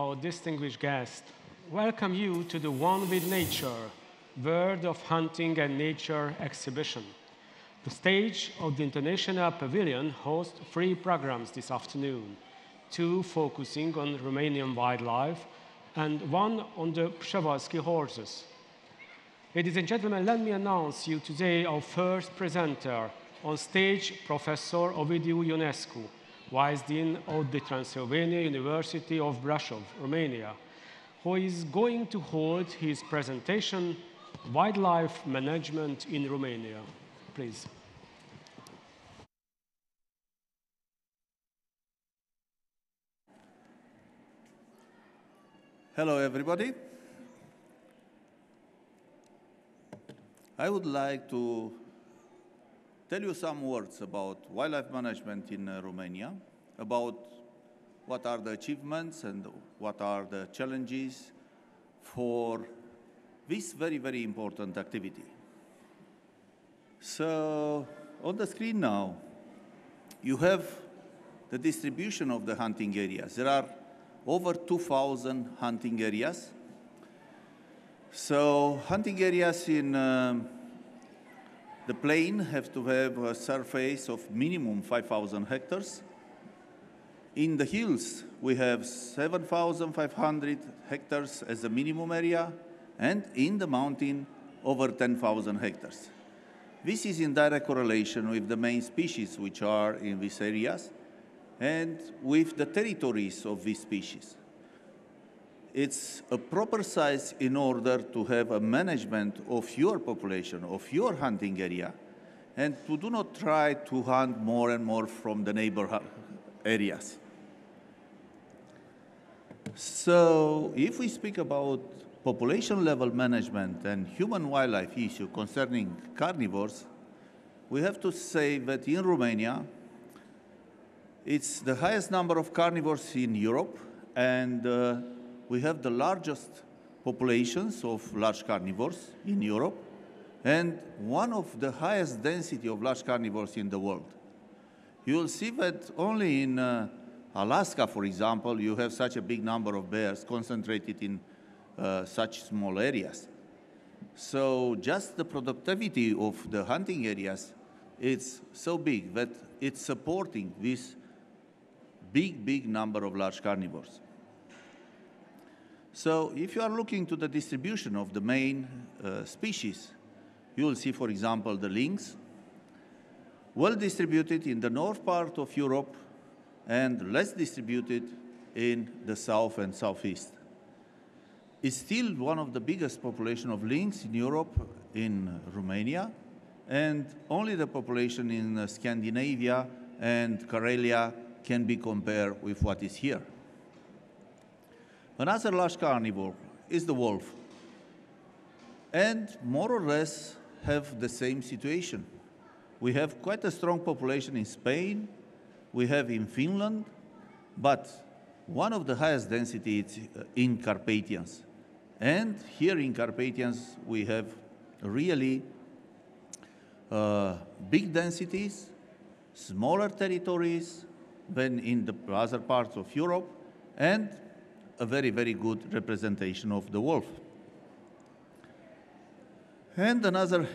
our distinguished guest, welcome you to the One with Nature, World of Hunting and Nature exhibition. The stage of the International Pavilion hosts 3 programs this afternoon, 2 focusing on Romanian wildlife and 1 on the Przewalski horses. Ladies and gentlemen, let me announce you today our first presenter. On stage, Professor Ovidiu Ionescu, Vice Dean of the Transylvania University of Brasov, Romania, who is going to hold his presentation, Wildlife Management in Romania. Please. Hello, everybody. I would like to tell you some words about wildlife management in Romania, about what are the achievements and what are the challenges for this very, very important activity. So, on the screen now, you have the distribution of the hunting areas. There are over 2,000 hunting areas. So, hunting areas in the plain have to have a surface of minimum 5,000 hectares. In the hills, we have 7,500 hectares as a minimum area, and in the mountain, over 10,000 hectares. This is in direct correlation with the main species which are in these areas and with the territories of these species. It's a proper size in order to have a management of your population, of your hunting area, and to do not try to hunt more and more from the neighbor areas. So, if we speak about population level management and human-wildlife issue concerning carnivores, we have to say that in Romania, it's the highest number of carnivores in Europe, and we have the largest populations of large carnivores in Europe, and one of the highest density of large carnivores in the world. You will see that only in Alaska, for example, you have such a big number of bears concentrated in such small areas. So just the productivity of the hunting areas, it's so big that it's supporting this big number of large carnivores. So if you are looking to the distribution of the main species, you will see, for example, the lynx, well distributed in the north part of Europe and less distributed in the south and southeast. It's still one of the biggest population of lynx in Europe, in Romania, and only the population in Scandinavia and Karelia can be compared with what is here. Another large carnivore is the wolf, and more or less have the same situation. We have quite a strong population in Spain, we have in Finland, but one of the highest density is in Carpathians. And here in Carpathians we have really big densities, smaller territories than in the other parts of Europe, and a very, very good representation of the wolf. And another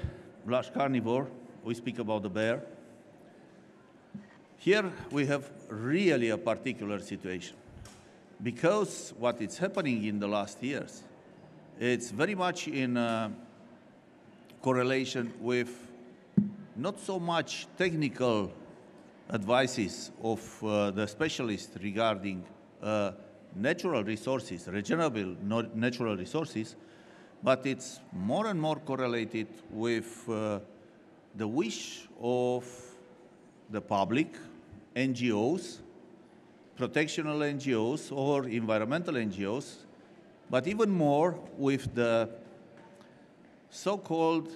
large carnivore, we speak about the bear. Here we have really a particular situation, because what is happening in the last years, it's very much in correlation with not so much technical advices of the specialists regarding natural resources, regenerable natural resources, but it's more and more correlated with the wish of the public, NGOs, protectional NGOs or environmental NGOs, but even more with the so-called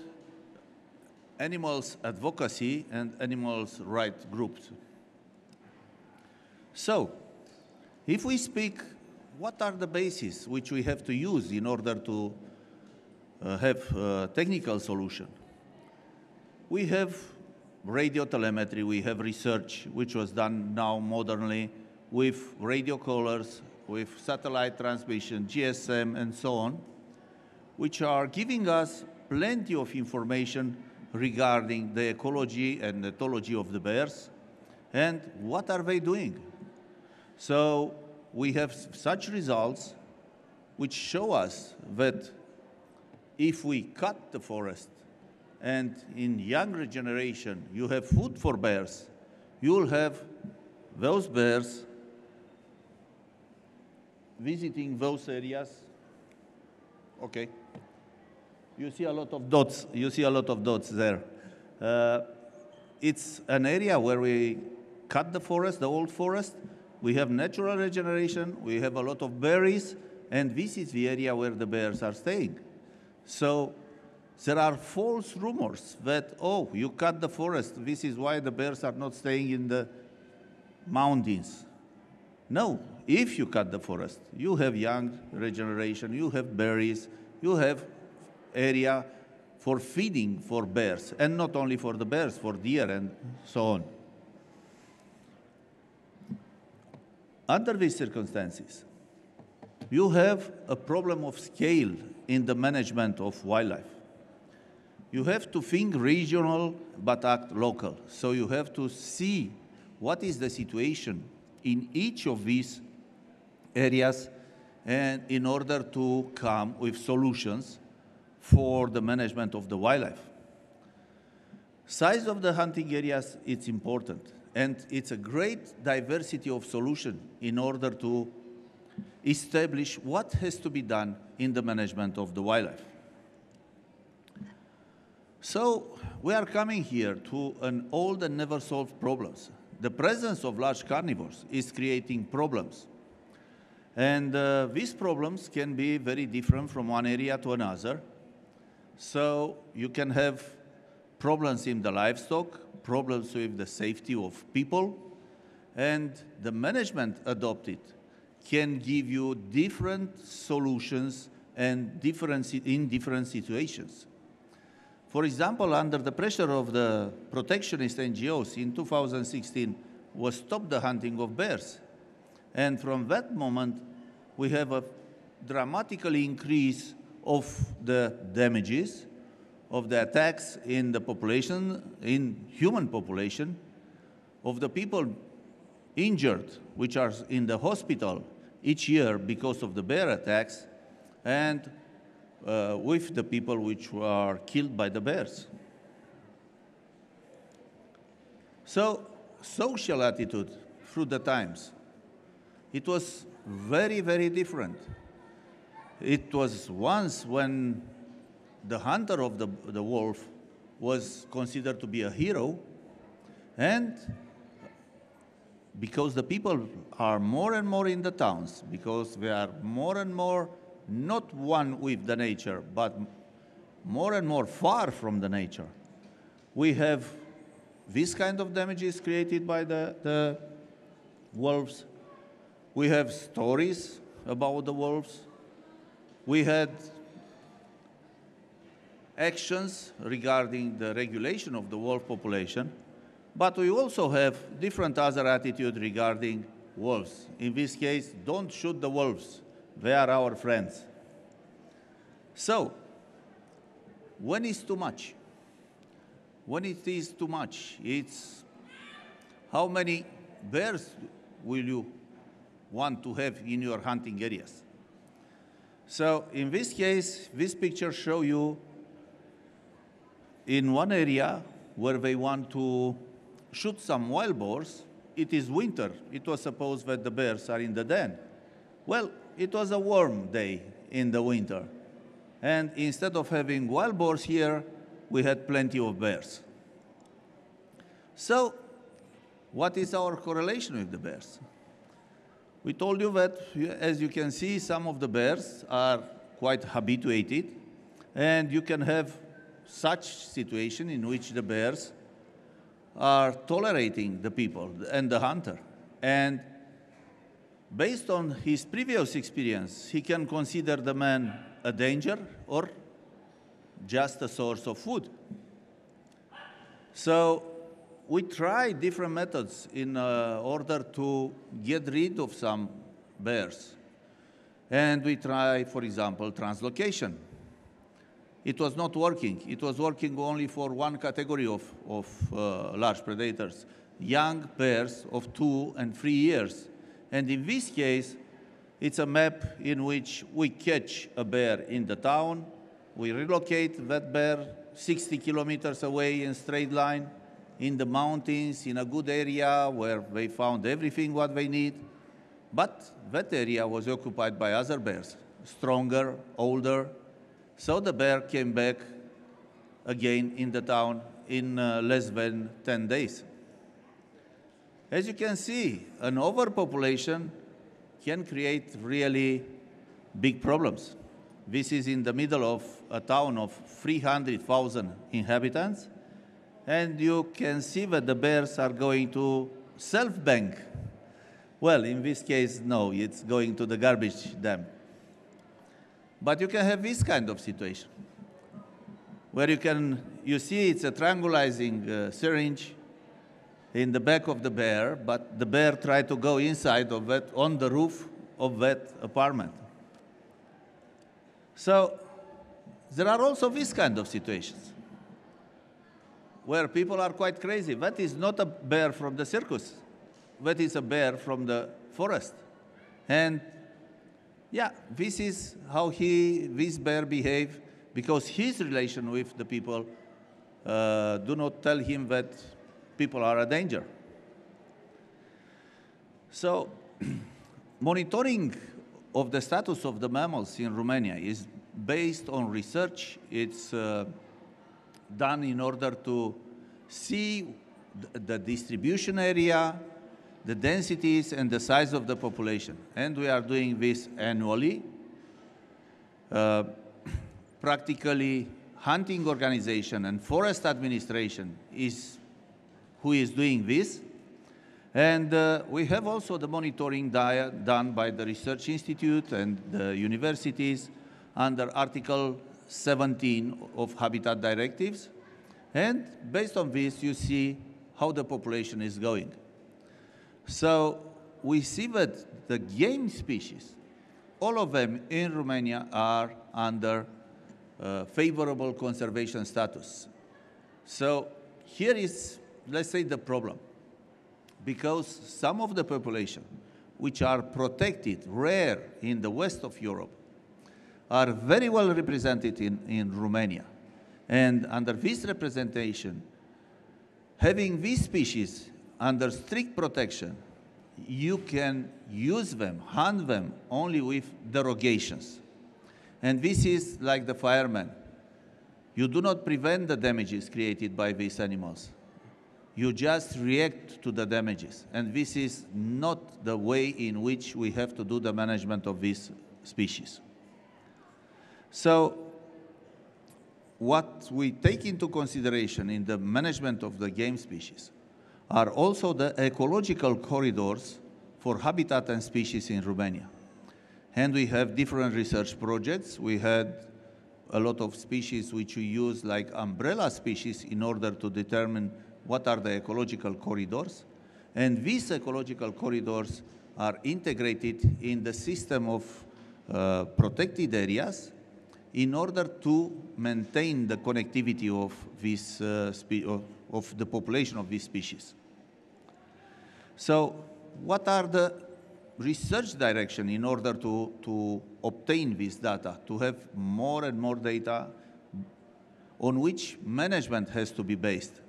animals advocacy and animals rights groups. So, if we speak, what are the bases which we have to use in order to have a technical solution? We have radio telemetry, we have research, which was done now modernly with radio collars with satellite transmission, GSM, and so on, which are giving us plenty of information regarding the ecology and ethology of the bears and what are they doing. So we have such results which show us that if we cut the forest and in younger generation you have food for bears, you will have those bears visiting those areas. Okay. You see a lot of dots. You see a lot of dots there. It's an area where we cut the forest, the old forest. We have natural regeneration. We have a lot of berries. And this is the area where the bears are staying. So there are false rumors that, oh, you cut the forest. This is why the bears are not staying in the mountains. No, if you cut the forest, you have young regeneration, you have berries, you have area for feeding for bears, and not only for the bears, for deer and so on. Under these circumstances, you have a problem of scale in the management of wildlife. You have to think regional but act local. So you have to see what is the situation in each of these areas and in order to come with solutions for the management of the wildlife. Size of the hunting areas, it's important. And it's a great diversity of solution in order to establish what has to be done in the management of the wildlife. So we are coming here to an old and never solved problems. The presence of large carnivores is creating problems. And these problems can be very different from one area to another. So you can have problems in the livestock, problems with the safety of people, and the management adopted can give you different solutions and in different situations. For example, under the pressure of the protectionist NGOs in 2016 was stop the hunting of bears. And from that moment, we have a dramatically increase of the damages, of the attacks in the population, in human population, of the people injured, which are in the hospital each year because of the bear attacks, and with the people which were killed by the bears. So, social attitude through the times, it was very, very different. It was once when the hunter of the wolf was considered to be a hero, and because the people are more and more in the towns, because they are more and more not one with the nature, but more and more far from the nature, we have this kind of damages created by the wolves. We have stories about the wolves. We had actions regarding the regulation of the wolf population, but we also have different other attitudes regarding wolves. In this case, don't shoot the wolves. They are our friends. So, when is too much? When it is too much, it's how many bears will you want to have in your hunting areas? So, in this case, this picture shows you in one area where they want to shoot some wild boars. It is winter. It was supposed that the bears are in the den. Well, it was a warm day in the winter. And instead of having wild boars here, we had plenty of bears. So, what is our correlation with the bears? We told you that, as you can see, some of the bears are quite habituated, and you can have such situation in which the bears are tolerating the people and the hunter. And based on his previous experience, he can consider the man a danger or just a source of food. So we try different methods in order to get rid of some bears. And we try, for example, translocation. It was not working. It was working only for one category of large predators, young bears of 2 and 3 years. And in this case, it's a map in which we catch a bear in the town, we relocate that bear 60 kilometers away in straight line, in the mountains, in a good area where they found everything what they need. But that area was occupied by other bears, stronger, older. So the bear came back again in the town in less than 10 days. As you can see, an overpopulation can create really big problems. This is in the middle of a town of 300,000 inhabitants, and you can see that the bears are going to self-bank. Well, in this case, no, it's going to the garbage dam. But you can have this kind of situation, where you see it's a triangulizing syringe in the back of the bear, but the bear tried to go inside of that, on the roof of that apartment. So there are also these kind of situations, where people are quite crazy. That is not a bear from the circus. That is a bear from the forest. And yeah, this is how this bear behaves, because his relation with the people do not tell him that people are a danger. So monitoring of the status of the mammals in Romania is based on research. It's done in order to see the distribution area, the densities, and the size of the population. And we are doing this annually. Practically, hunting organization and forest administration is who is doing this. And we have also the monitoring done by the Research Institute and the universities under Article 17 of Habitat Directives. And based on this, you see how the population is going. So we see that the game species, all of them in Romania are under favorable conservation status. So here is, let's say, the problem. Because some of the population, which are protected, rare in the west of Europe, are very well represented in Romania. And under this representation, having these species under strict protection, you can use them, hunt them, only with derogations. And this is like the fireman. You do not prevent the damages created by these animals. You just react to the damages. And this is not the way in which we have to do the management of these species. So what we take into consideration in the management of the game species are also the ecological corridors for habitat and species in Romania. And we have different research projects. We had a lot of species which we use like umbrella species in order to determine what are the ecological corridors. And these ecological corridors are integrated in the system of protected areas in order to maintain the connectivity of this of the population of these species. So what are the research direction in order to obtain this data, to have more and more data on which management has to be based?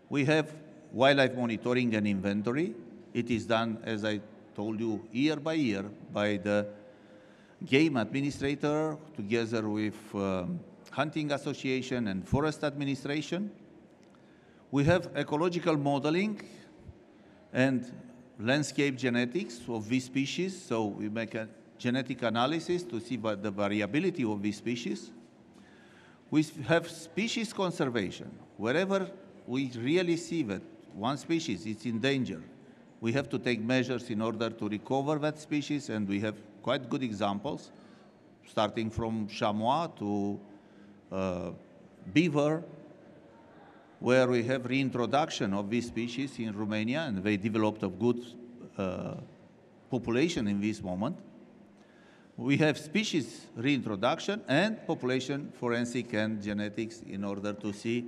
We have wildlife monitoring and inventory. It is done, as I told you, year by year by the game administrator together with hunting association and forest administration. We have ecological modeling and landscape genetics of these species. So we make a genetic analysis to see the variability of these species. We have species conservation. Wherever we really see that one species is in danger, we have to take measures in order to recover that species, and we have quite good examples, starting from chamois to beaver, where we have reintroduction of these species in Romania, and they developed a good population in this moment. We have species reintroduction and population forensic and genetics in order to see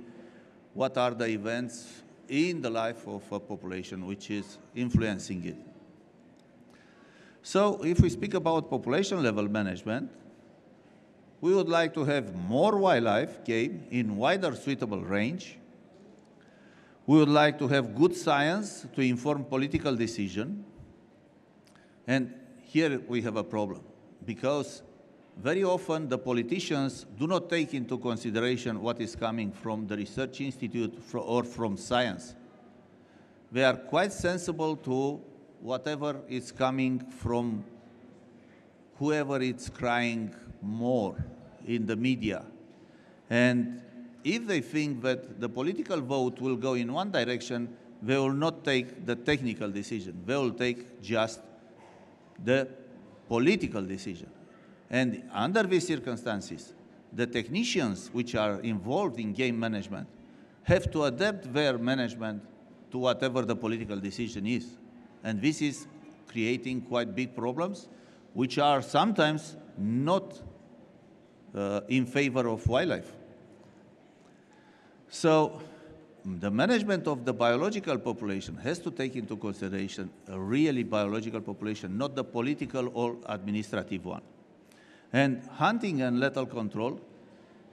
what are the events in the life of a population which is influencing it. So if we speak about population level management, we would like to have more wildlife game in wider suitable range. We would like to have good science to inform political decision. And here we have a problem, because very often the politicians do not take into consideration what is coming from the research institute or from science. They are quite sensible to whatever is coming from whoever is crying more in the media. And if they think that the political vote will go in one direction, they will not take the technical decision. They will take just the political decision. And under these circumstances, the technicians which are involved in game management have to adapt their management to whatever the political decision is. And this is creating quite big problems, which are sometimes not in favor of wildlife. So the management of the biological population has to take into consideration a really biological population, not the political or administrative one. And hunting and lethal control,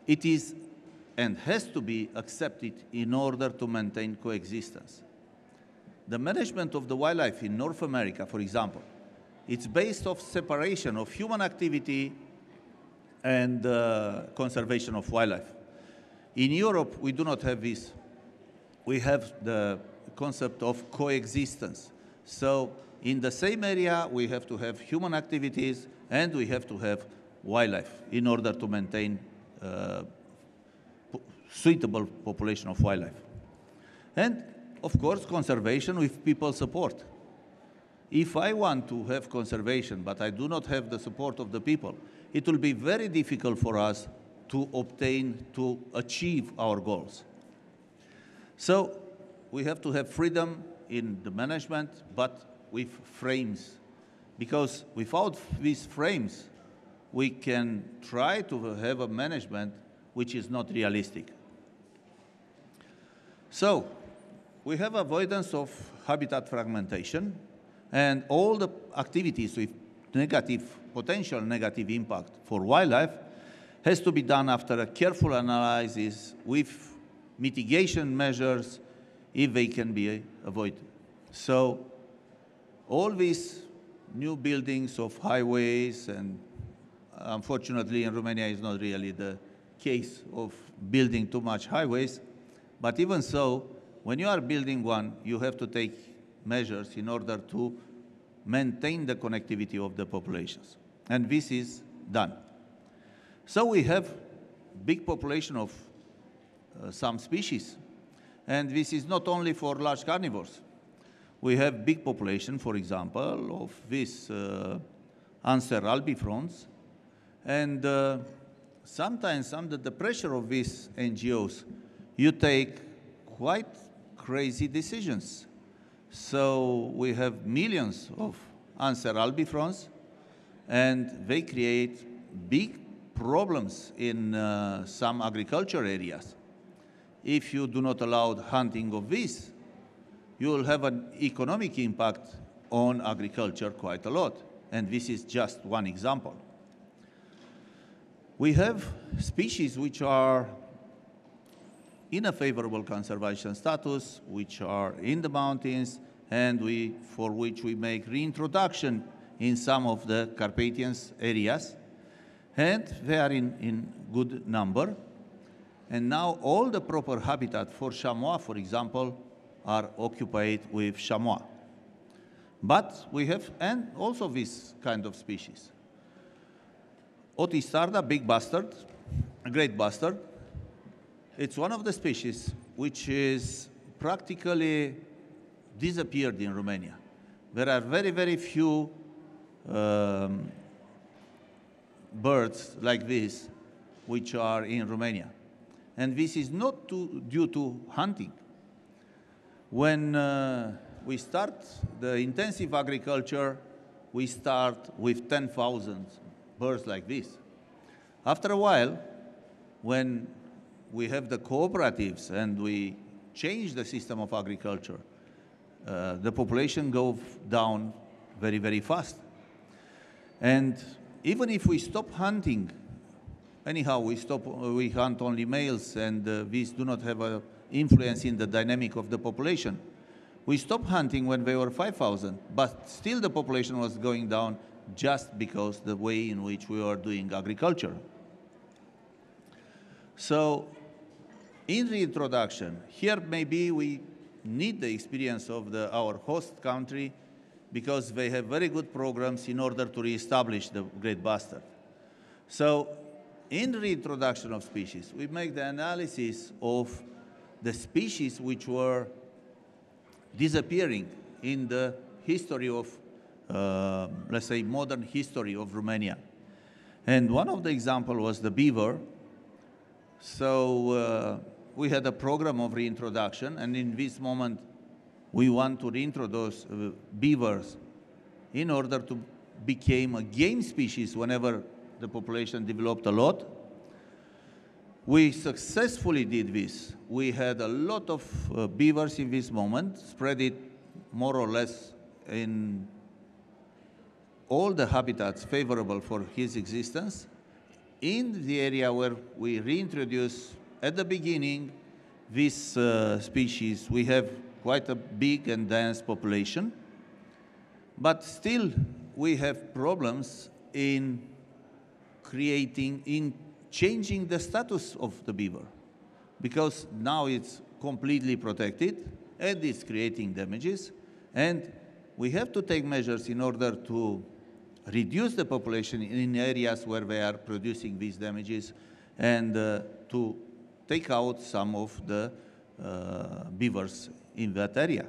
it is and has to be accepted in order to maintain coexistence. The management of the wildlife in North America, for example, it's based on separation of human activity and conservation of wildlife. In Europe, we do not have this. We have the concept of coexistence. So in the same area, we have to have human activities and we have to have wildlife in order to maintain suitable population of wildlife. And of course, conservation with people support. If I want to have conservation, but I do not have the support of the people, it will be very difficult for us to obtain, to achieve our goals. So we have to have freedom in the management, but with frames. Because without these frames, we can try to have a management which is not realistic. So we have avoidance of habitat fragmentation, and all the activities with potential negative impact for wildlife has to be done after a careful analysis with mitigation measures if they can be avoided. So all these new buildings of highways, and unfortunately in Romania is not really the case of building too much highways, but even so, when you are building one, you have to take measures in order to maintain the connectivity of the populations. And this is done. So we have big population of some species. And this is not only for large carnivores. We have big population, for example, of these Anser albifrons. And sometimes under the pressure of these NGOs, you take quite crazy decisions. So we have millions of Anser albifrons, and they create big problems in some agriculture areas. If you do not allow hunting of this, you will have an economic impact on agriculture quite a lot. And this is just one example. We have species which are in a favorable conservation status, which are in the mountains, and for which we make reintroduction in some of the Carpathian areas. And they are in good number. And now all the proper habitat for chamois, for example, are occupied with chamois. But we have, and also this kind of species. Otistarda, big bustard, a great bustard. It's one of the species which is practically disappeared in Romania. There are very, very few birds like this which are in Romania. And this is not due to hunting. When we start the intensive agriculture, we start with 10,000 birds like this. After a while, when we have the cooperatives and we change the system of agriculture, the population goes down very, very fast. And even if we stop hunting, anyhow, we hunt only males, and these do not have an influence in the dynamic of the population. We stopped hunting when they were 5,000, but still the population was going down just because the way in which we are doing agriculture. So, in reintroduction, here maybe we need the experience of our host country, because they have very good programs in order to reestablish the great bastard. So, in reintroduction of species, we make the analysis of the species which were disappearing in the history of, let's say, modern history of Romania. And one of the examples was the beaver. So we had a program of reintroduction, and in this moment, we want to reintroduce beavers in order to become a game species whenever the population developed a lot. We successfully did this. We had a lot of beavers in this moment, spread it more or less in all the habitats favorable for his existence. In the area where we reintroduce at the beginning this species, we have quite a big and dense population, but still we have problems in changing the status of the beaver, because now it's completely protected and it's creating damages, and we have to take measures in order to reduce the population in areas where they are producing these damages, and to take out some of the beavers in that area.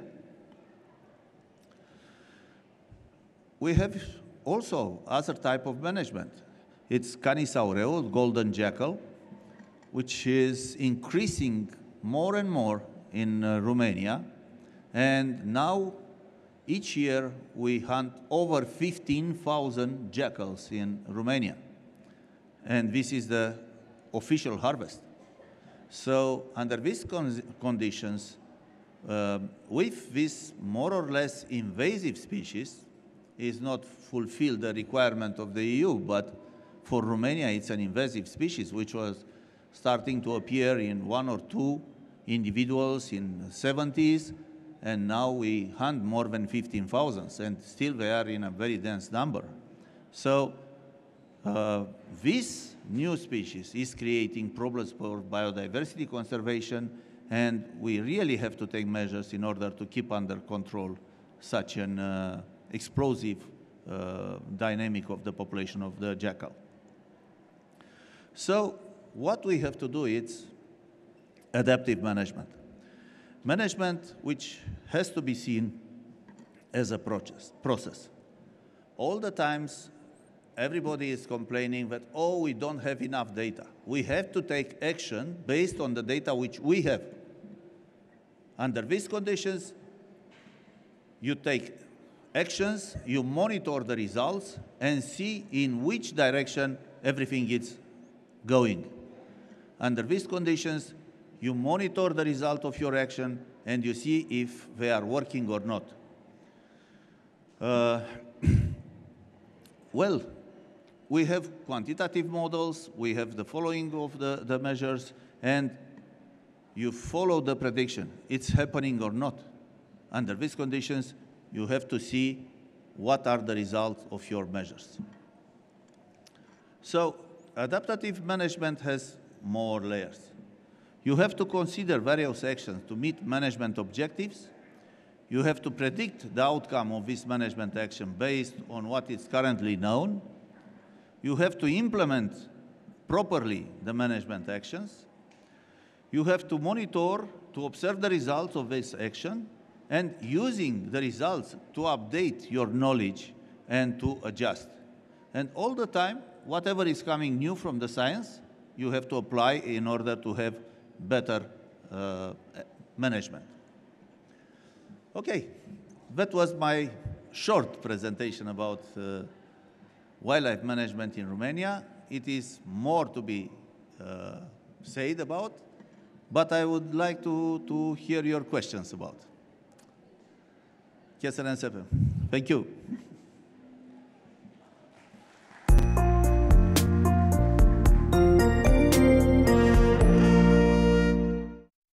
We have also other type of management. It's Canis aureo, golden jackal, which is increasing more and more in Romania. And now, each year, we hunt over 15,000 jackals in Romania. And this is the official harvest. So, under these conditions, with this more or less invasive species, is not fulfill the requirement of the EU, but for Romania, it's an invasive species, which was starting to appear in 1 or 2 individuals in the 70s, and now we hunt more than 15,000, and still they are in a very dense number. So this new species is creating problems for biodiversity conservation, and we really have to take measures in order to keep under control such an explosive dynamic of the population of the jackal. So what we have to do is adaptive management. Management which has to be seen as a process. All the times, everybody is complaining that, oh, we don't have enough data. We have to take action based on the data which we have. Under these conditions, you take actions, you monitor the results, and see in which direction everything is going. Under these conditions, you monitor the result of your action, and you see if they are working or not. Well, we have quantitative models, we have the following of the measures, and you follow the prediction. It's happening or not. Under these conditions, you have to see what are the results of your measures. So, adaptive management has more layers. You have to consider various actions to meet management objectives. You have to predict the outcome of this management action based on what is currently known. You have to implement properly the management actions. You have to monitor, to observe the results of this action, and using the results to update your knowledge and to adjust. And all the time, whatever is coming new from the science, you have to apply in order to have better management. Okay, that was my short presentation about wildlife management in Romania. It is more to be said about, but I would like to hear your questions about. Chiar să ne începem. Thank you.